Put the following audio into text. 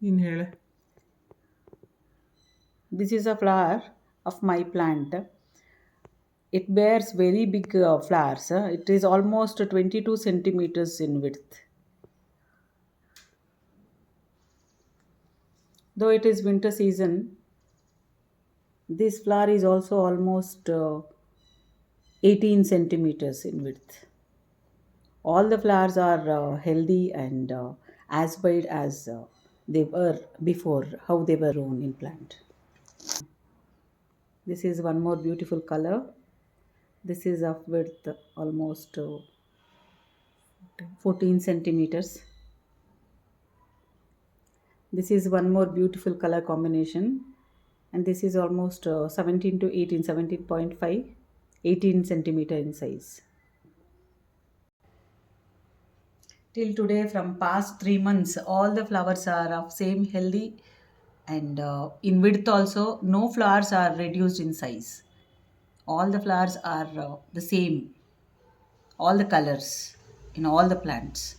Inhale. This is a flower of my plant. It bears very big flowers. It is almost 22 centimeters in width. Though it is winter season, this flower is also almost 18 centimeters in width. All the flowers are healthy and as wide as they were before, how they were grown in plant. This is one more beautiful color. This is of width almost 14 centimeters. This is one more beautiful color combination, and this is almost 17 to 18, 17.5, 18 centimeter in size. Till today, from past 3 months, all the flowers are of same healthy, and in width also, no flowers are reduced in size. All the flowers are the same, all the colors in all the plants.